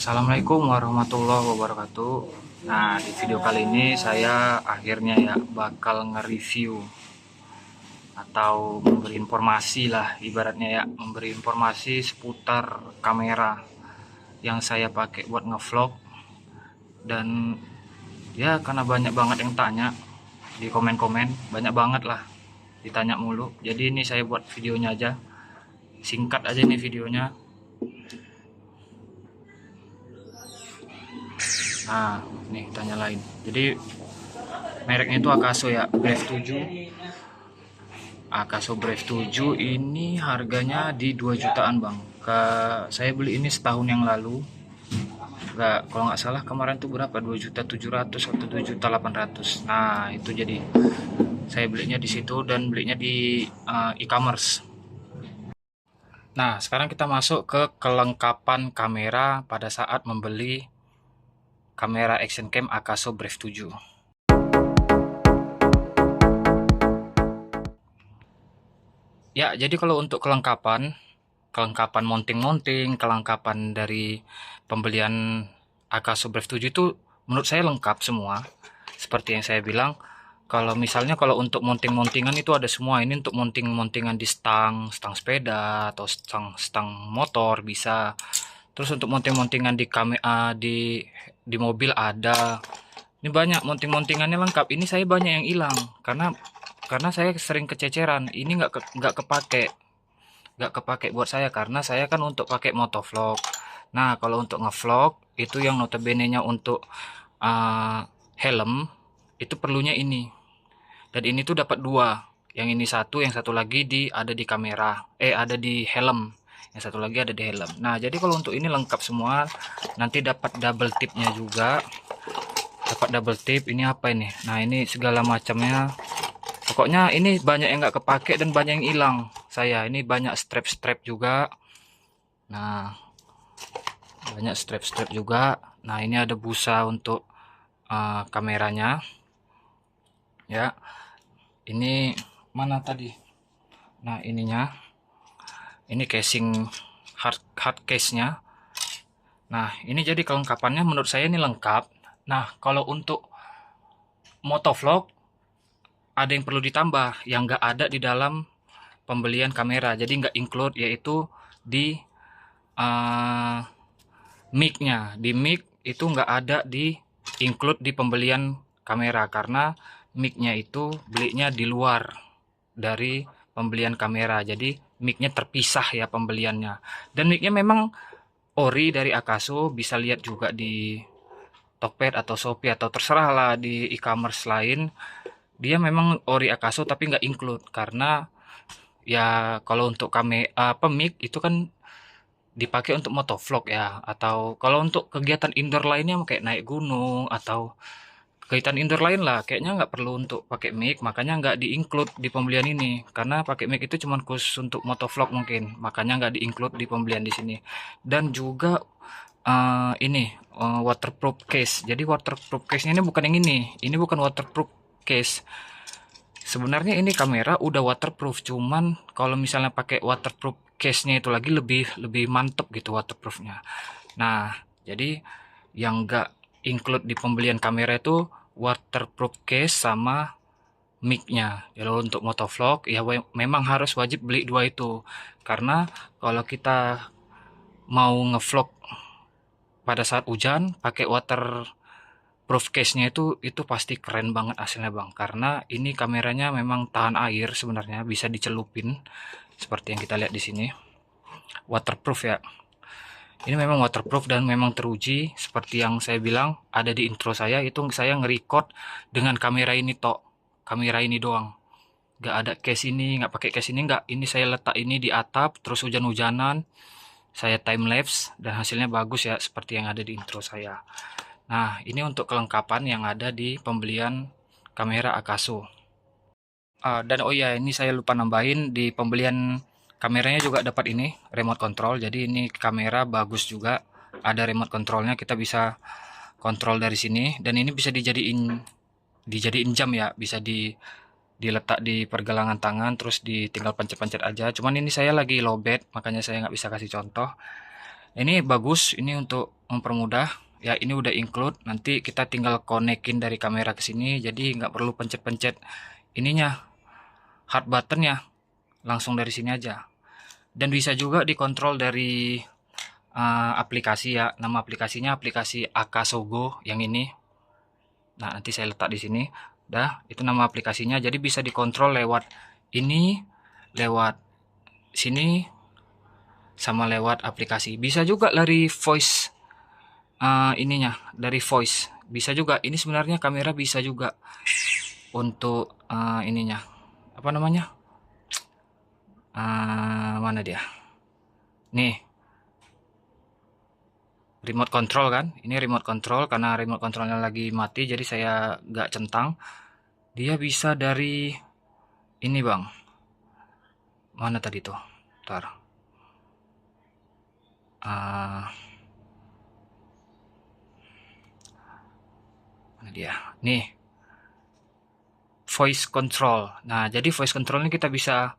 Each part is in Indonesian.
Assalamualaikum warahmatullahi wabarakatuh. Nah, di video kali ini saya akhirnya ya bakal nge-review atau memberi informasi lah, ibaratnya ya, memberi informasi seputar kamera yang saya pakai buat ngevlog. Dan ya karena banyak banget yang tanya di komen-komen, banyak banget lah ditanya mulu. Jadi ini saya buat videonya aja, singkat aja nih videonya. Nah, nih tanya lain. Jadi mereknya itu Akaso ya, Brave 7. Akaso Brave 7 ini harganya di 2 jutaan, Bang. Saya beli ini setahun yang lalu. Enggak, kalau nggak salah kemarin tuh berapa? 2.700.000 atau 2.800.000. Nah, itu jadi saya belinya di situ dan belinya di e-commerce. Nah, sekarang kita masuk ke kelengkapan kamera pada saat membeli kamera action cam Akaso Brave 7. Ya, jadi kalau untuk kelengkapan mounting-mounting, kelengkapan dari pembelian Akaso Brave 7 itu menurut saya lengkap semua. Seperti yang saya bilang, kalau untuk mounting-mountingan itu ada semua. Ini untuk mounting-mountingan di stang sepeda atau stang motor bisa. Terus untuk mounting-mountingan di kamera di mobil ada. Ini banyak mounting-mountingannya lengkap. Ini saya banyak yang hilang karena saya sering kececeran. Ini nggak kepake buat saya karena saya kan untuk pakai motovlog. Nah, kalau untuk ngevlog itu yang notabene-nya untuk helm itu perlunya ini. Dan ini tuh dapat dua. Yang ini satu, yang satu lagi ada di kamera. Ada di helm. Yang satu lagi ada di helm. Nah, jadi kalau untuk ini lengkap semua. Nanti dapat double tipnya juga. Dapat double tip. Ini apa ini? Nah, ini segala macamnya. Pokoknya ini banyak yang nggak kepake dan banyak yang hilang. Saya ini banyak strap-strap juga. Nah, banyak strap-strap juga. Nah, ini ada busa untuk kameranya. Ya, ini mana tadi? Nah, ininya. Ini casing hard case-nya. Nah, ini jadi kelengkapannya menurut saya ini lengkap. Nah, kalau untuk motovlog ada yang perlu ditambah yang nggak ada di dalam pembelian kamera, jadi nggak include, yaitu di mic-nya. Di mic itu nggak ada di include di pembelian kamera karena mic-nya itu belinya di luar dari pembelian kamera, jadi mic-nya terpisah ya pembeliannya. Dan mic-nya memang ori dari Akaso, bisa lihat juga di Tokped atau Shopee atau terserah lah di e-commerce lain. Dia memang ori Akaso tapi nggak include karena ya kalau untuk mic itu kan dipakai untuk motovlog ya, atau kalau untuk kegiatan indoor lainnya kayak naik gunung atau kegiatan indoor lain lah kayaknya nggak perlu untuk pakai mic, makanya nggak di-include di pembelian ini karena pakai mic itu cuma khusus untuk motovlog mungkin, makanya nggak di-include di pembelian di sini. Dan juga ini waterproof case. Jadi waterproof case-nya ini bukan yang ini bukan waterproof case. Sebenarnya ini kamera udah waterproof, cuman kalau misalnya pakai waterproof case-nya itu lagi lebih mantep gitu waterproofnya. Nah, jadi yang nggak include di pembelian kamera itu waterproof case sama mic-nya. Jadi untuk motovlog ya memang harus wajib beli dua itu. Karena kalau kita mau ngevlog pada saat hujan pakai waterproof case-nya itu pasti keren banget hasilnya, Bang. Karena ini kameranya memang tahan air sebenarnya, bisa dicelupin seperti yang kita lihat di sini. Waterproof ya. Ini memang waterproof dan memang teruji seperti yang saya bilang ada di intro saya, itu saya nge-record dengan kamera ini kamera ini doang. Nggak ada case ini, nggak pakai case ini, nggak. Ini saya letak ini di atap terus hujan-hujanan. Saya time lapse dan hasilnya bagus ya seperti yang ada di intro saya. Nah, ini untuk kelengkapan yang ada di pembelian kamera Akaso. Dan oh ya, ini saya lupa nambahin, di pembelian kameranya juga dapat ini remote control. Jadi ini kamera bagus juga, ada remote controlnya, kita bisa kontrol dari sini. Dan ini bisa dijadiin jam ya, bisa diletak di pergelangan tangan terus tinggal pencet-pencet aja. Cuman ini saya lagi lowbat makanya saya nggak bisa kasih contoh. Ini bagus, ini untuk mempermudah ya, ini udah include, nanti kita tinggal konekin dari kamera ke sini, jadi nggak perlu pencet-pencet ininya, hard button ya, langsung dari sini aja. Dan bisa juga dikontrol dari aplikasi ya, nama aplikasinya aplikasi Akasogo yang ini. Nah, nanti saya letak di sini. Dah, itu nama aplikasinya. Jadi bisa dikontrol lewat ini, lewat sini, sama lewat aplikasi. Bisa juga dari voice, ininya dari voice. Bisa juga. Ini sebenarnya kamera bisa juga untuk ininya. Apa namanya? Mana dia? Nih. Remote control kan, ini remote control, karena remote controlnya lagi mati jadi saya nggak centang. Dia bisa dari ini bang, mana tadi tuh, ntar mana dia nih, voice control. Nah jadi voice control ini kita bisa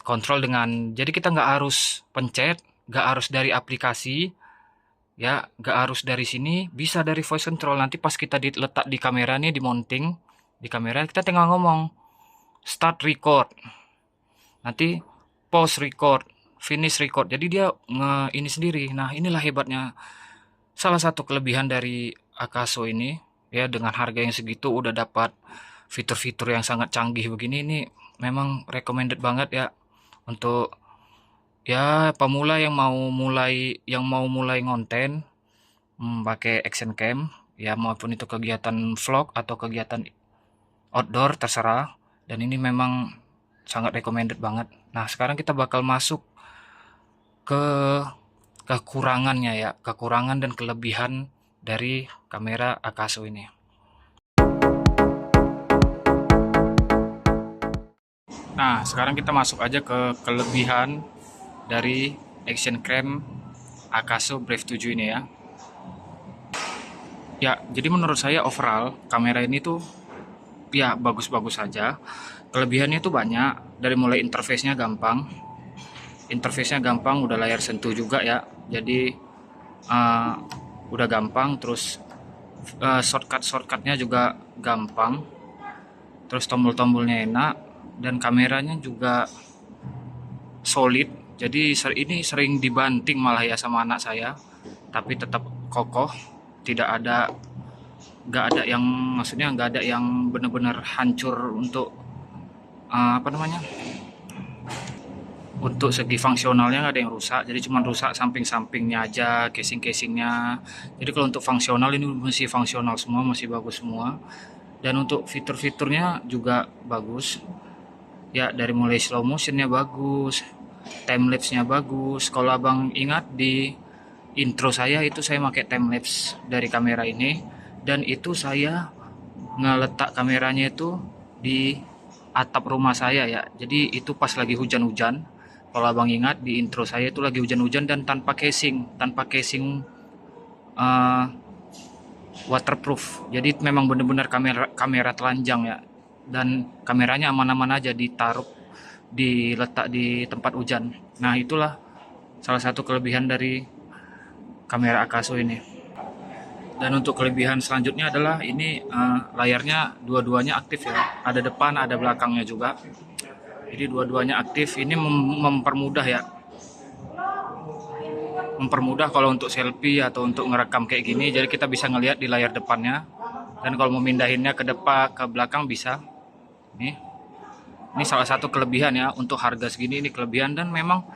kontrol dengan, jadi kita nggak harus pencet, nggak harus dari aplikasi ya, nggak harus dari sini, bisa dari voice control. Nanti pas kita diletak di kamera nih, di mounting di kamera, kita tinggal ngomong start record, nanti pause record, finish record, jadi dia ini sendiri. Nah inilah hebatnya, salah satu kelebihan dari Akaso ini ya, dengan harga yang segitu udah dapat fitur-fitur yang sangat canggih begini. Ini memang recommended banget ya untuk ya pemula yang mau mulai ngonten pakai action cam ya, maupun itu kegiatan vlog atau kegiatan outdoor terserah. Dan ini memang sangat recommended banget. Nah sekarang kita bakal masuk ke kekurangannya ya, kekurangan dan kelebihan dari kamera Akaso ini. Nah sekarang kita masuk aja ke kelebihan dari action cam Akaso Brave 7 ini ya. Ya, jadi menurut saya overall kamera ini tuh ya bagus-bagus saja. Kelebihannya tuh banyak, dari mulai interface-nya gampang. Interface-nya gampang, udah layar sentuh juga ya. Jadi udah gampang, terus shortcut-shortcutnya juga gampang. Terus tombol-tombolnya enak, dan kameranya juga solid. Jadi ini sering dibanting malah ya sama anak saya, tapi tetap kokoh, nggak ada yang, maksudnya nggak ada yang benar-benar hancur untuk apa namanya, untuk segi fungsionalnya nggak ada yang rusak. Jadi cuma rusak samping-sampingnya aja, casing-casingnya. Jadi kalau untuk fungsional ini masih fungsional semua, masih bagus semua. Dan untuk fitur-fiturnya juga bagus ya, dari mulai slow motionnya bagus, timelapse-nya bagus. Kalau abang ingat di intro saya itu saya pakai timelapse dari kamera ini, dan itu saya ngeletak kameranya itu di atap rumah saya ya. Jadi itu pas lagi hujan-hujan. Kalau abang ingat di intro saya itu lagi hujan-hujan dan tanpa casing waterproof. Jadi memang benar-benar kamera telanjang ya, dan kameranya aman-aman aja diletak di tempat hujan. Nah itulah salah satu kelebihan dari kamera Akaso ini. Dan untuk kelebihan selanjutnya adalah ini layarnya dua-duanya aktif ya, ada depan ada belakangnya juga, jadi dua-duanya aktif. Ini mempermudah ya, mempermudah kalau untuk selfie atau untuk ngerekam kayak gini. Jadi kita bisa ngelihat di layar depannya, dan kalau mau mindahinnya ke depan ke belakang bisa. Ini salah satu kelebihan ya, untuk harga segini ini kelebihan. Dan memang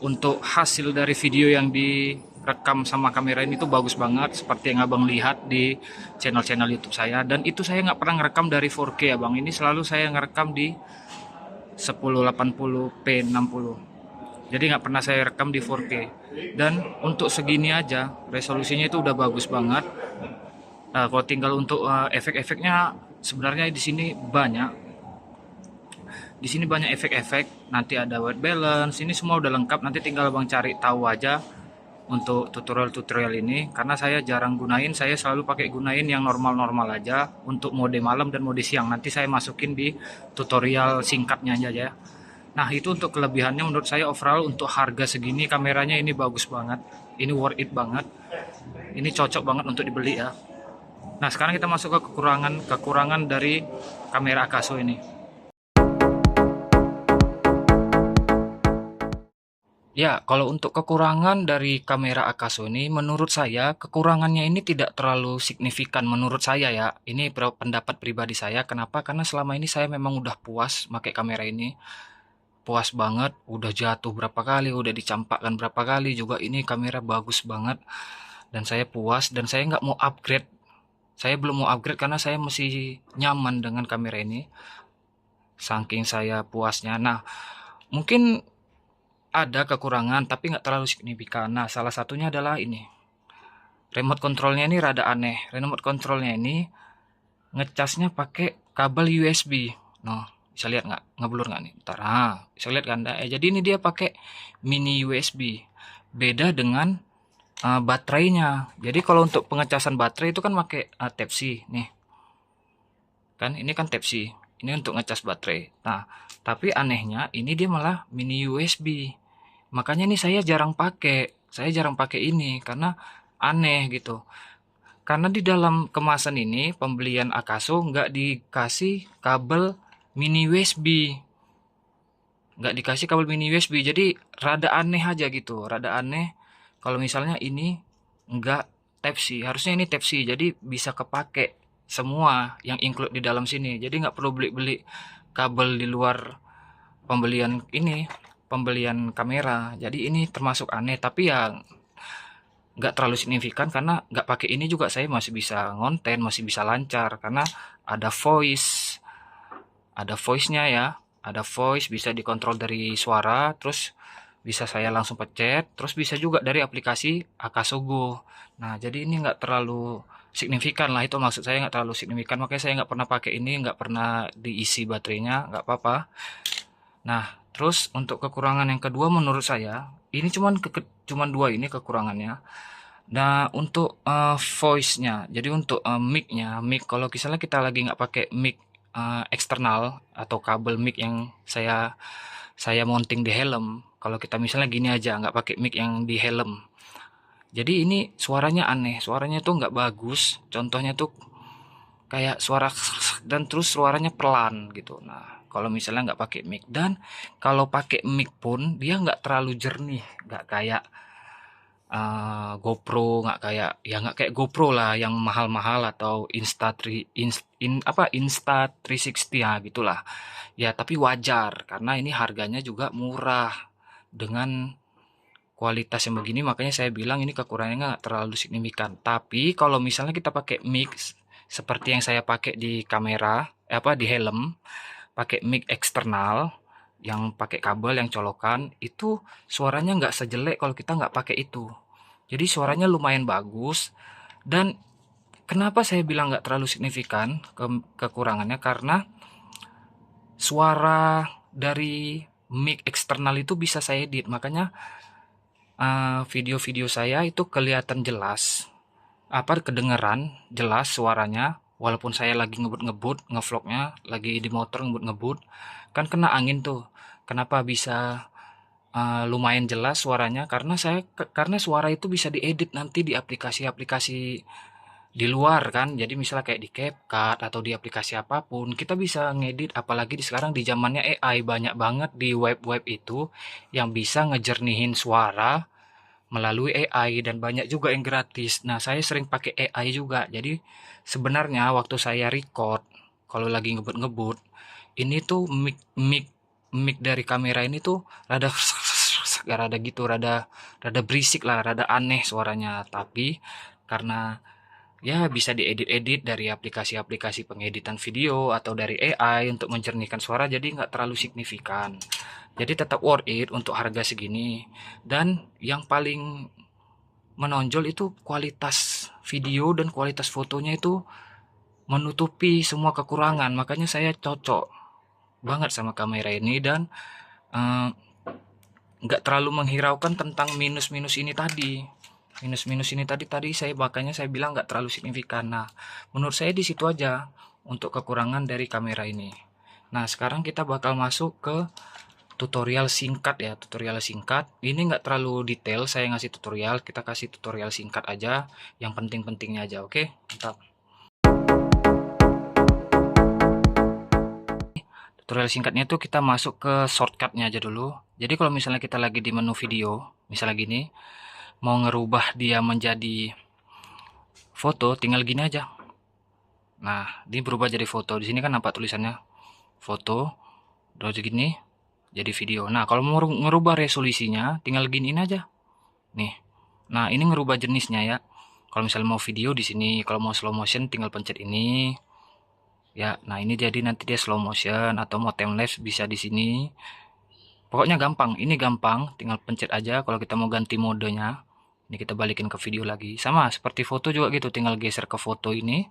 untuk hasil dari video yang direkam sama kamera ini tuh bagus banget, seperti yang abang lihat di channel-channel YouTube saya. Dan itu saya nggak pernah ngerekam dari 4K ya bang, ini selalu saya ngerekam di 1080p 60, jadi nggak pernah saya rekam di 4K. Dan untuk segini aja resolusinya itu udah bagus banget. Kalau tinggal untuk efek-efeknya sebenarnya di sini banyak. Di sini banyak efek-efek, nanti ada white balance, ini semua udah lengkap. Nanti tinggal abang cari tahu aja untuk tutorial ini, karena saya jarang gunain, saya selalu pakai gunain yang normal-normal aja untuk mode malam dan mode siang. Nanti saya masukin di tutorial singkatnya aja ya. Nah, itu untuk kelebihannya. Menurut saya overall untuk harga segini kameranya ini bagus banget. Ini worth it banget. Ini cocok banget untuk dibeli ya. Nah, sekarang kita masuk ke kekurangan dari kamera Akaso ini. Ya, kalau untuk kekurangan dari kamera Akaso ini, menurut saya kekurangannya ini tidak terlalu signifikan menurut saya ya. Ini pendapat pribadi saya. Kenapa? Karena selama ini saya memang udah puas pakai kamera ini. Puas banget, udah jatuh berapa kali, udah dicampakkan berapa kali juga ini kamera bagus banget. Dan saya puas dan saya nggak mau upgrade. Saya belum mau upgrade karena saya masih nyaman dengan kamera ini. Saking saya puasnya. Nah, mungkin ada kekurangan tapi nggak terlalu signifikan. Nah, salah satunya adalah ini. Remote controlnya ini rada aneh. Remote controlnya ini ngecasnya pakai kabel USB. Nah, bisa lihat nggak? Ngeblur nggak nih? Ntar, bisa lihat kan? Jadi ini dia pakai mini USB. Beda dengan baterainya. Jadi kalau untuk pengecasan baterai itu kan pakai Type C nih. Kan ini kan Type C. Ini untuk ngecas baterai. Nah, tapi anehnya ini dia malah mini USB. Makanya ini saya jarang pakai. Saya jarang pakai ini karena aneh gitu. Karena di dalam kemasan ini pembelian Akaso nggak dikasih kabel mini USB. Nggak dikasih kabel mini USB. Jadi rada aneh aja gitu. Rada aneh kalau misalnya ini nggak Type C. Harusnya ini Type C. Jadi bisa kepake semua yang include di dalam sini. Jadi nggak perlu beli-beli kabel di luar pembelian ini. Pembelian kamera. Jadi ini termasuk aneh. Tapi ya nggak terlalu signifikan karena nggak pakai ini juga saya masih bisa ngonten, masih bisa lancar karena ada voice-nya ya, ada voice bisa dikontrol dari suara, terus bisa saya langsung pencet, terus bisa juga dari aplikasi Akaso Go. Nah, jadi ini nggak terlalu signifikan lah, itu maksud saya nggak terlalu signifikan, makanya saya nggak pernah pakai ini, nggak pernah diisi baterainya, nggak apa-apa. Nah, terus untuk kekurangan yang kedua menurut saya, ini cuman dua ini kekurangannya. Nah, untuk voice-nya, jadi untuk mic-nya, mic kalau misalnya kita lagi nggak pakai mic eksternal atau kabel mic yang saya mounting di helm, kalau kita misalnya gini aja nggak pakai mic yang di helm, jadi ini suaranya aneh, suaranya tuh nggak bagus. Contohnya tuh kayak suara dan terus suaranya pelan gitu. Nah, kalau misalnya nggak pakai mic dan kalau pakai mic pun dia nggak terlalu jernih, nggak kayak GoPro, nggak kayak GoPro lah yang mahal-mahal atau Insta360 ya gitulah. Ya tapi wajar karena ini harganya juga murah dengan kualitas yang begini, makanya saya bilang ini kekurangannya nggak terlalu signifikan. Tapi kalau misalnya kita pakai mic seperti yang saya pakai di kamera, di helm, pakai mic eksternal yang pakai kabel yang colokan, itu suaranya nggak sejelek kalau kita nggak pakai itu. Jadi suaranya lumayan bagus. Dan kenapa saya bilang nggak terlalu signifikan kekurangannya, karena suara dari mic eksternal itu bisa saya edit, makanya video-video saya itu kelihatan jelas, kedengeran jelas suaranya, walaupun saya lagi ngebut-ngebut ngevlognya, lagi di motor ngebut-ngebut, kan kena angin tuh. Kenapa bisa lumayan jelas suaranya? Karena suara itu bisa diedit nanti di aplikasi-aplikasi di luar kan. Jadi misalnya kayak di CapCut atau di aplikasi apapun, kita bisa ngedit. Apalagi sekarang di zamannya AI, banyak banget di web-web itu yang bisa ngejernihin suara melalui AI dan banyak juga yang gratis. Nah, saya sering pakai AI juga. Jadi sebenarnya waktu saya record kalau lagi ngebut-ngebut, ini tuh mic dari kamera ini tuh rada rada gitu, rada berisik lah, rada aneh suaranya. Tapi karena ya bisa diedit-edit dari aplikasi-aplikasi pengeditan video atau dari AI untuk menjernihkan suara, jadi nggak terlalu signifikan. Jadi tetap worth it untuk harga segini. Dan yang paling menonjol itu kualitas video dan kualitas fotonya itu menutupi semua kekurangan. Makanya saya cocok banget sama kamera ini dan eh, nggak terlalu menghiraukan tentang minus-minus ini tadi. Minus-minus ini tadi makanya saya bilang nggak terlalu signifikan. Nah, menurut saya di situ aja untuk kekurangan dari kamera ini. Nah, sekarang kita bakal masuk ke tutorial singkat ya, tutorial singkat. Ini nggak terlalu detail saya ngasih tutorial, kita kasih tutorial singkat aja, yang penting-pentingnya aja, oke? Mantap. Tutorial singkatnya itu kita masuk ke shortcutnya aja dulu. Jadi kalau misalnya kita lagi di menu video, misalnya gini, mau ngerubah dia menjadi foto, tinggal gini aja. Nah, ini berubah jadi foto. Di sini kan nampak tulisannya foto, terus gini jadi video. Nah, kalau mau ngerubah resolusinya, tinggal giniin aja. Nih. Nah, ini ngerubah jenisnya ya. Kalau misalnya mau video di sini, kalau mau slow motion tinggal pencet ini. Ya, nah ini jadi nanti dia slow motion atau mau time lapse bisa di sini. Pokoknya gampang, ini gampang, tinggal pencet aja kalau kita mau ganti modenya. Ini kita balikin ke video lagi. Sama seperti foto juga gitu, tinggal geser ke foto ini.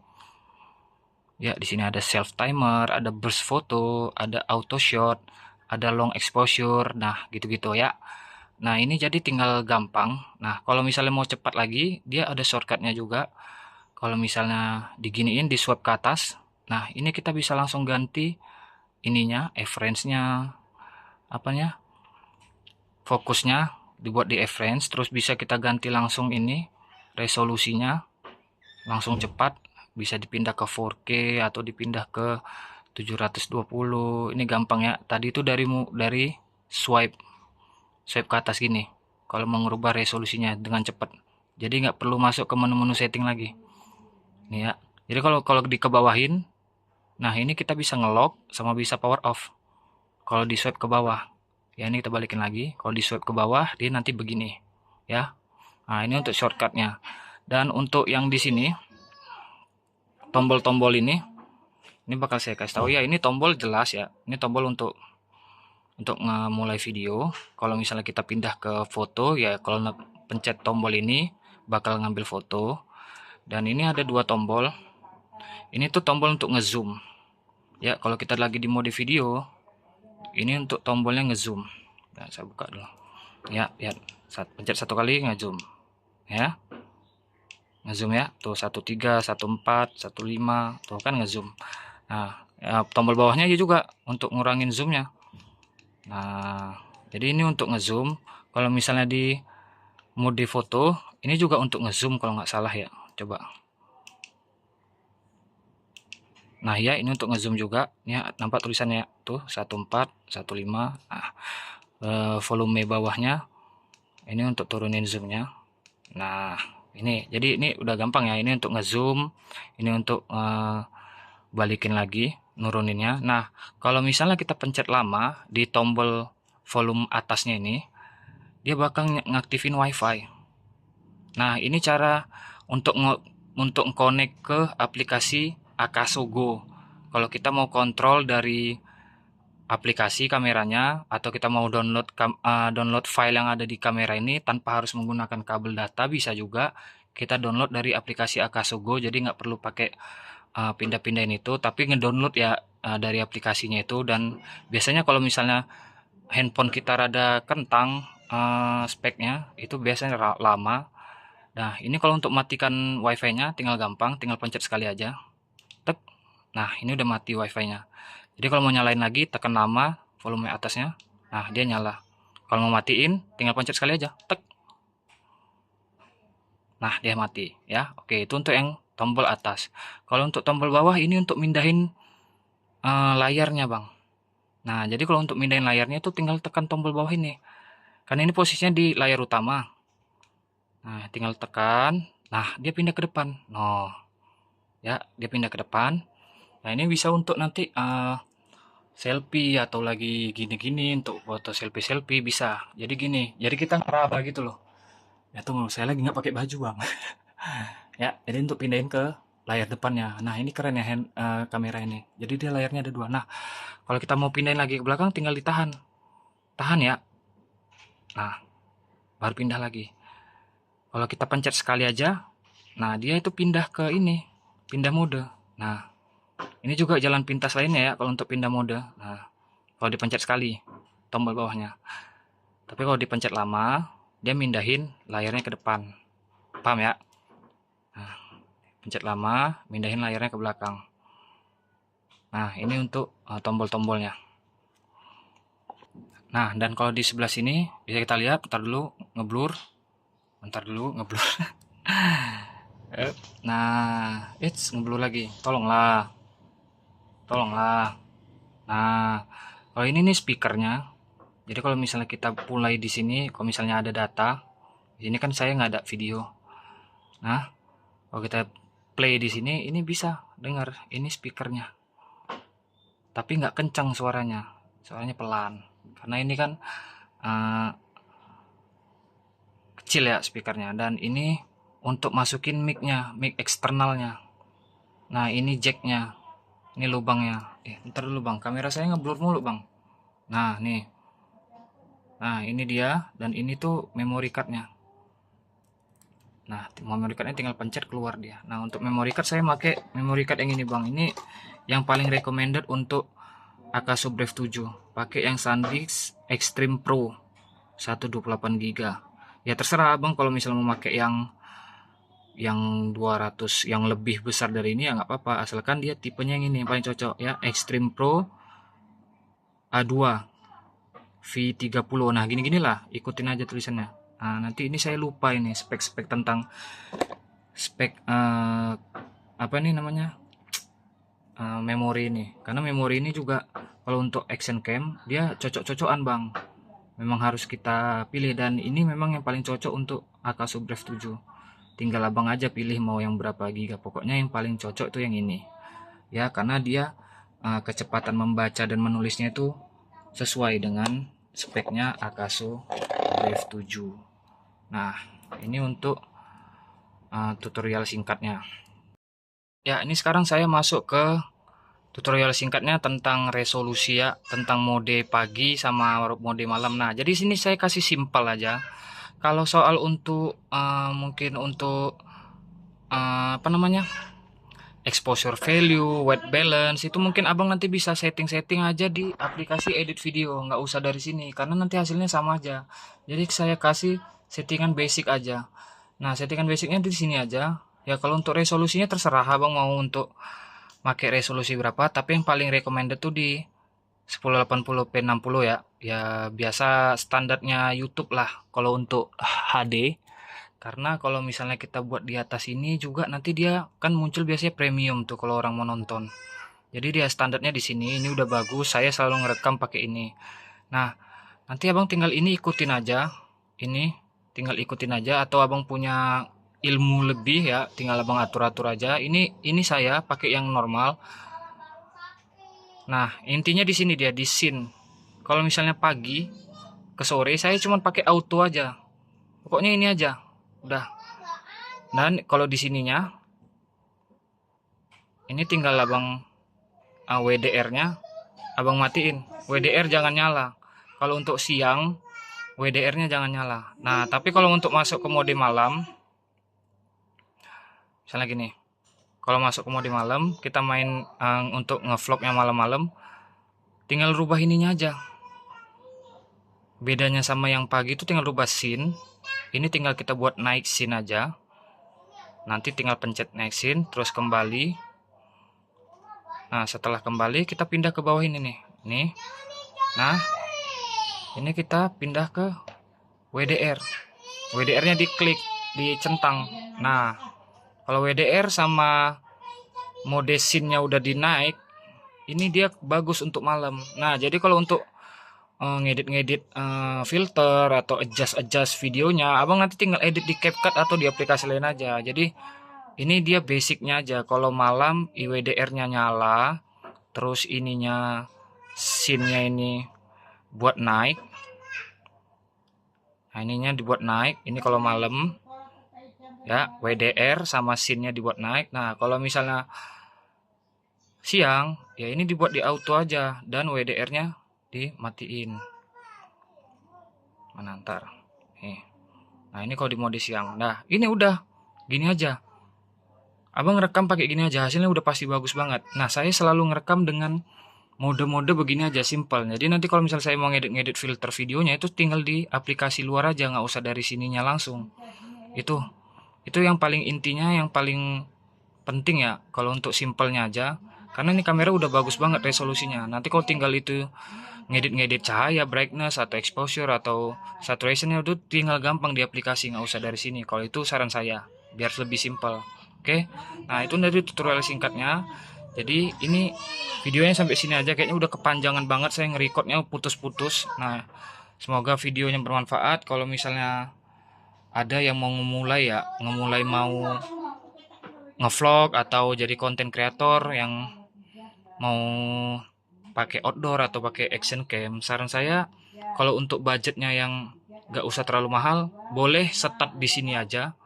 Ya, di sini ada self timer, ada burst foto, ada auto shot, ada long exposure. Nah, gitu-gitu ya. Nah, ini jadi tinggal gampang. Nah, kalau misalnya mau cepat lagi, dia ada shortcutnya juga. Kalau misalnya diginiin, di swipe ke atas. Nah, ini kita bisa langsung ganti ininya, reference-nya, apanya, fokusnya dibuat di reference. Terus bisa kita ganti langsung ini, resolusinya, langsung cepat. Bisa dipindah ke 4K atau dipindah ke 720. Ini gampang ya. Tadi itu dari swipe ke atas gini. Kalau mau merubah resolusinya dengan cepat. Jadi nggak perlu masuk ke menu-menu setting lagi. Nih ya. Jadi kalau dikebawahin, nah ini kita bisa ngelock sama bisa power off. Kalau di swipe ke bawah, ya ini kita balikin lagi. Kalau di swipe ke bawah, dia nanti begini, ya. Nah ini untuk shortcutnya. Dan untuk yang di sini, tombol-tombol ini bakal saya kasih tahu ya. Ini tombol jelas ya. Ini tombol untuk memulai video. Kalau misalnya kita pindah ke foto ya, kalau pencet tombol ini bakal ngambil foto. Dan ini ada dua tombol. Ini tuh tombol untuk ngezoom. Ya, kalau kita lagi di mode video, ini untuk tombolnya ngezoom. Nah, saya buka dulu. Ya, lihat. Pencet satu kali ngezoom. Ya. Ngezoom ya. Tuh 13, 14, 15, tuh kan ngezoom. Nah, ya, tombol bawahnya juga untuk ngurangin zoomnya. Nah, jadi ini untuk ngezoom. Kalau misalnya di mode foto, ini juga untuk ngezoom kalau nggak salah ya. Coba. Nah, ya ini untuk ngezoom juga. Ya, nampak tulisannya tuh 14, 15. Nah, volume bawahnya ini untuk turunin zoomnya. Nah, ini jadi ini udah gampang ya. Ini untuk ngezoom, ini untuk balikin lagi nuruninnya. Nah, kalau misalnya kita pencet lama di tombol volume atasnya ini, dia bakal ngaktifin WiFi. Nah, ini cara untuk connect ke aplikasi Akaso Go. Kalau kita mau kontrol dari aplikasi kameranya atau kita mau download file yang ada di kamera ini tanpa harus menggunakan kabel data, bisa juga kita download dari aplikasi Akaso Go. Jadi nggak perlu pakai pindah-pindahin itu, tapi ngedownload ya dari aplikasinya itu. Dan biasanya kalau misalnya handphone kita rada kentang speknya, itu biasanya lama. Nah, ini kalau untuk matikan wifi-nya tinggal gampang, tinggal pencet sekali aja. Tek. Nah, ini udah mati wifi-nya. Jadi kalau mau nyalain lagi, tekan lama volume atasnya. Nah, dia nyala. Kalau mau matiin, tinggal pencet sekali aja. Tek. Nah, dia mati ya. Oke, itu untuk yang tombol atas. Kalau untuk tombol bawah ini untuk mindahin layarnya, Bang. Nah, jadi kalau untuk mindahin layarnya itu tinggal tekan tombol bawah ini. Karena ini posisinya di layar utama. Nah, tinggal tekan. Nah, dia pindah ke depan. Noh. Ya, dia pindah ke depan. Nah, ini bisa untuk nanti selfie atau lagi gini-gini untuk foto selfie bisa. Jadi gini, jadi kita ngeraba gitu loh. Ya tunggu, saya lagi nggak pakai baju, Bang. Ya, jadi untuk pindahin ke layar depannya. Nah, ini keren ya kamera ini. Jadi dia layarnya ada dua. Nah, kalau kita mau pindahin lagi ke belakang tinggal ditahan. Tahan ya. Nah, baru pindah lagi. Kalau kita pencet sekali aja, nah dia itu pindah ke ini, pindah mode. Nah, ini juga jalan pintas lainnya ya kalau untuk pindah mode. Nah, kalau dipencet sekali tombol bawahnya. Tapi kalau dipencet lama, dia mindahin layarnya ke depan. Paham ya? Nah, pencet lama, mindahin layarnya ke belakang. Nah, ini untuk tombol-tombolnya. Nah, dan kalau di sebelah sini bisa kita lihat, bentar dulu ngeblur. Nah, ngeblur lagi. Tolonglah. Nah, kalau ini nih speakernya. Jadi kalau misalnya kita mulai di sini, kalau misalnya ada data, di sini kan saya nggak ada video. Nah, kalau kita play di sini, ini bisa dengar. Ini speakernya. Tapi nggak kencang suaranya pelan. Karena ini kan kecil ya speakernya. Dan ini untuk masukin mic-nya, mic eksternalnya. Nah, ini jack-nya. Ini lubangnya. Ntar dulu bang, kamera saya ngeblur mulu bang. Nah, nih. Nah, ini dia. Dan ini tuh memory card-nya. Nah, memory card-nya tinggal pencet keluar dia. Nah, untuk memory card saya pakai memory card yang ini bang. Ini yang paling recommended untuk Akaso Brave 7. Pakai yang SanDisk Extreme Pro 128 GB. Ya terserah abang kalau misalnya mau pakai yang 200 yang lebih besar dari ini ya nggak apa-apa, asalkan dia tipenya yang ini yang paling cocok ya, Extreme Pro A2 V30. Nah gini-gini lah, ikutin aja tulisannya. Nah nanti ini saya lupa ini spek-spek tentang spek apa nih namanya, memori ini, karena memori ini juga kalau untuk action cam dia cocok-cocokan bang, memang harus kita pilih. Dan ini memang yang paling cocok untuk Akaso Brave 7. Tinggal abang aja pilih mau yang berapa giga. Pokoknya yang paling cocok itu yang ini. Ya, karena dia kecepatan membaca dan menulisnya itu sesuai dengan speknya Akaso Brave 7. Nah, ini untuk tutorial singkatnya. Ya, ini sekarang saya masuk ke tutorial singkatnya tentang resolusi ya, tentang mode pagi sama mode malam. Nah, jadi sini saya kasih simpel aja. Kalau soal untuk mungkin untuk apa namanya, exposure value, white balance, itu mungkin abang nanti bisa setting-setting aja di aplikasi edit video, nggak usah dari sini karena nanti hasilnya sama aja. Jadi saya kasih settingan basic aja. Nah, settingan basicnya di sini aja. Ya kalau untuk resolusinya terserah abang mau untuk pakai resolusi berapa, tapi yang paling recommended tuh di 1080p 60 ya. Ya biasa standarnya YouTube lah kalau untuk HD. Karena kalau misalnya kita buat di atas ini juga nanti dia kan muncul biasanya premium tuh kalau orang mau nonton. Jadi dia standarnya di sini, ini udah bagus. Saya selalu ngerekam pakai ini. Nah, nanti abang tinggal ini ikutin aja. Ini tinggal ikutin aja, atau abang punya ilmu lebih ya, tinggal abang atur-atur aja. Ini saya pakai yang normal. Nah, intinya di sini dia di scene. Kalau misalnya pagi ke sore saya cuma pakai auto aja. Pokoknya ini aja. Udah. Dan kalau di sininya ini tinggal abang WDR-nya abang matiin. WDR jangan nyala. Kalau untuk siang WDR-nya jangan nyala. Nah, tapi kalau untuk masuk ke mode malam, misalnya gini. Kalau masuk ke mode malam, kita main untuk ngevlognya malam-malam, tinggal rubah ininya aja. Bedanya sama yang pagi itu tinggal rubah scene. Ini tinggal kita buat naik scene aja. Nanti tinggal pencet naik scene, terus kembali. Nah, setelah kembali kita pindah ke bawah ini nih. Nih. Nah, ini kita pindah ke WDR. WDR-nya diklik, dicentang. Nah, kalau WDR sama mode scene-nya udah dinaik, ini dia bagus untuk malam. Nah, jadi kalau untuk ngedit-ngedit filter atau adjust videonya, abang nanti tinggal edit di CapCut atau di aplikasi lain aja. Jadi ini dia basicnya aja. Kalau malam IWDR-nya nyala, terus ininya scene-nya ini buat naik. Nah, ininya dibuat naik. Ini kalau malam ya, WDR sama scene-nya dibuat naik. Nah, kalau misalnya siang, ya ini dibuat di auto aja dan WDR-nya dimatiin. Menantar. Nih. Nah, ini kalau di mode siang. Nah, ini udah gini aja. Abang ngerekam pakai gini aja, hasilnya udah pasti bagus banget. Nah, saya selalu ngerekam dengan mode-mode begini aja, simple. Jadi nanti kalau misalnya saya mau ngedit-ngedit filter videonya, itu tinggal di aplikasi luar aja, nggak usah dari sininya langsung. Itu yang paling intinya, yang paling penting ya. Kalau untuk simpelnya aja, karena ini kamera udah bagus banget resolusinya. Nanti kalau tinggal itu ngedit-ngedit cahaya, brightness atau exposure atau saturationnya itu tinggal gampang di aplikasi, nggak usah dari sini. Kalau itu saran saya biar lebih simpel. Oke, nah itu dari tutorial singkatnya. Jadi ini videonya sampai sini aja, kayaknya udah kepanjangan banget saya ngerekodnya, putus-putus. Nah, semoga videonya bermanfaat. Kalau misalnya ada yang mau ngemulai mau ngevlog atau jadi konten kreator yang mau pakai outdoor atau pakai action cam, saran saya kalau untuk budgetnya yang nggak usah terlalu mahal, boleh start di sini aja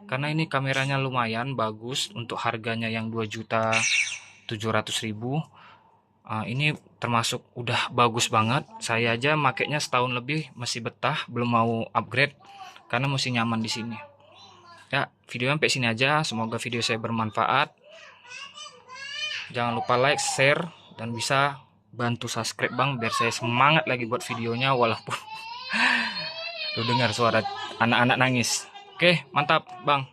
karena ini kameranya lumayan bagus untuk harganya yang 2.700.000. Ini termasuk udah bagus banget. Saya aja makainya setahun lebih masih betah, belum mau upgrade karena masih nyaman di sini. Ya, video sampai sini aja. Semoga video saya bermanfaat. Jangan lupa like, share, dan bisa bantu subscribe Bang biar saya semangat lagi buat videonya walaupun lu dengar suara anak-anak nangis. Oke, mantap Bang.